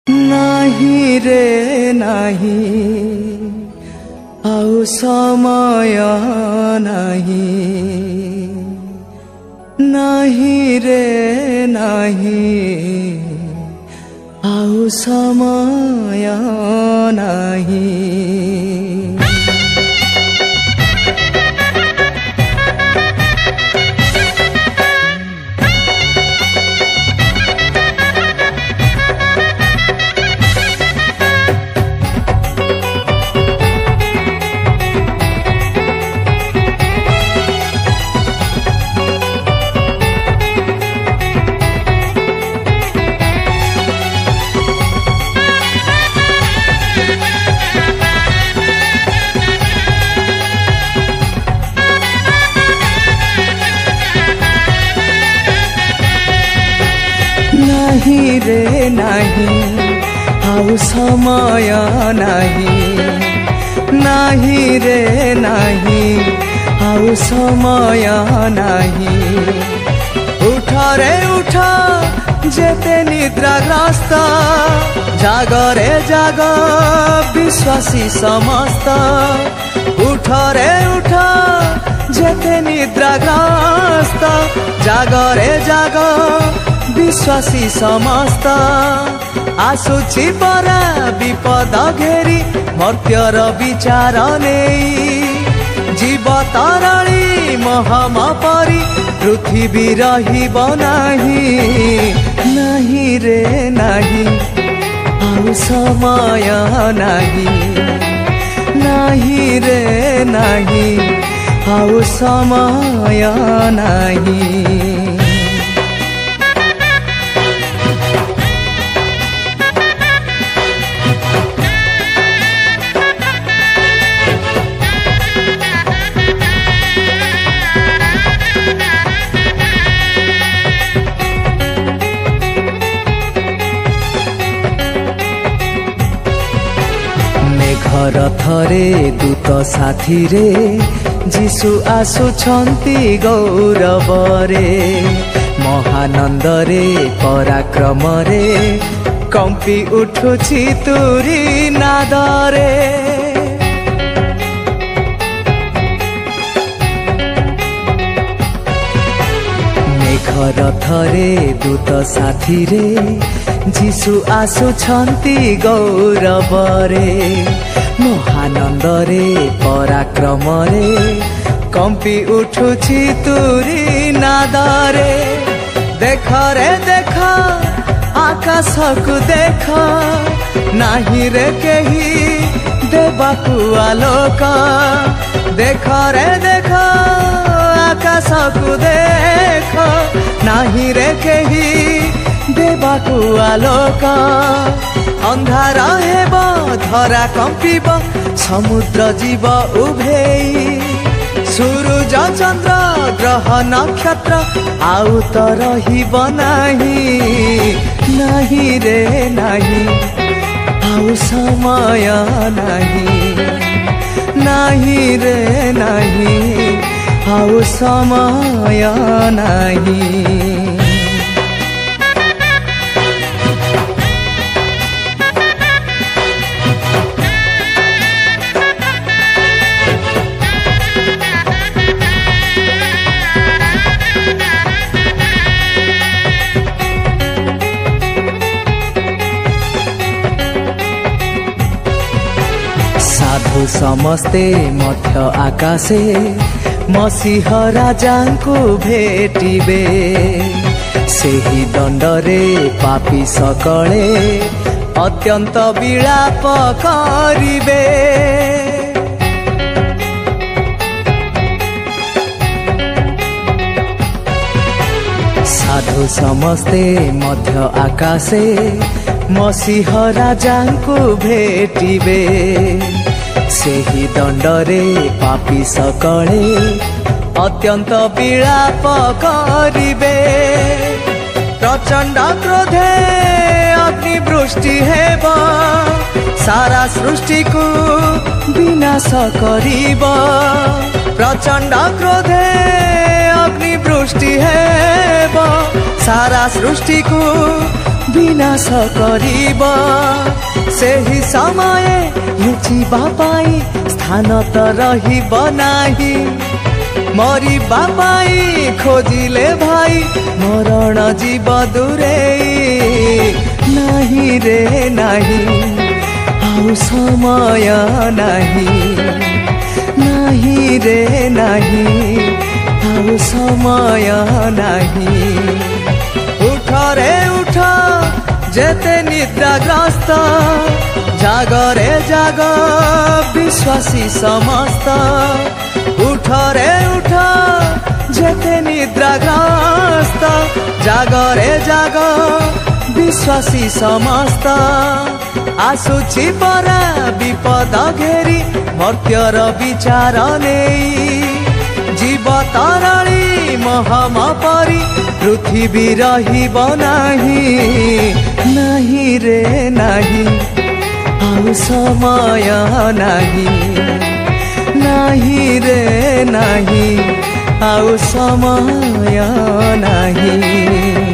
नाही रे नाही आउ समय नाही, नाही रे नाही आउ समय नाही। नाही रे नाही आउ समय नाही, नाही रे नाही आउ समय नाही। उठ रे उठ जेते निद्राग्रस्त, जागरे जाग विश्वासी समस्त। उठ रे उठ जेते निद्राग्रस्त, जागरे जाग विश्वासी समस्त। आसुची परा विपद घेरी मर्त्यर विचार नहीं, जीव तरणी महम परी पृथ्वी रहिब नाही। नहीं रे नहीं आउ समय नहीं, नहीं रे नहीं आउ समय नहीं। घर थरे दूत साथी रे जीशु आसुछंती गौरव रे। महानंद रे पराक्रम रे कंपी उठुछि तुरी नाद रे। मेघर थरे दूत साथी रे जीशु आसुछंती गौरव रे। महानंद रे पराक्रम रे कंपी उठुछि तुरी नाद रे। देख रे देख आकाश को देख, नाही रे केही देबाकु आलोक। देख रे देख आकाश को देख, नाही रे केही देबाकु आलोक। अंधार हेब धरा कंपिब समुद्र जीव उभेई। सूरज चंद्र ग्रह नक्षत्र आउ तो रहिब नाही। नहीं रे नहीं आउ समय नहीं, नहीं रे नहीं आउ समय नहीं। साधु समस्ते मध्य आकाशे मसीह राजा को भेटिबे। सेही दंडरे पापी सकले अत्यंत विलाप करिबे। साधु समस्ते मध्य आकाशे मसीह राजा को भेटिबे। सेही दंडरे पापी सकले अत्यंत विलाप करिबे। प्रचंड क्रोधे अग्निवृष्टि हेब, सारा सृष्टि को विनाश करिब। प्रचंड क्रोधे अग्निवृष्टि हेब, सारा सृष्टि को विनाश करिब सेही समय लुचिबा पाई स्थान त रहिब नाही मरिबा पाई खोजिले भाई मरण जीव दूरे नाही रे नाही आउ समय नाही नाही रे नाही आउ समय नाही उठ रे उठ जेते निद्राग्रस्त जागरे जाग विश्वासी समस्त उठ रे उठ जेते निद्राग्रस्त जागरे जाग विश्वासी समस्त आसुछि परा विपद घेरी मर्त्यर विचार नेई जीव तरणी महम परी पृथ्वी रहिब नाही नाही रे नाही आउ समय नाही नाही रे नाही आउ समय नाही।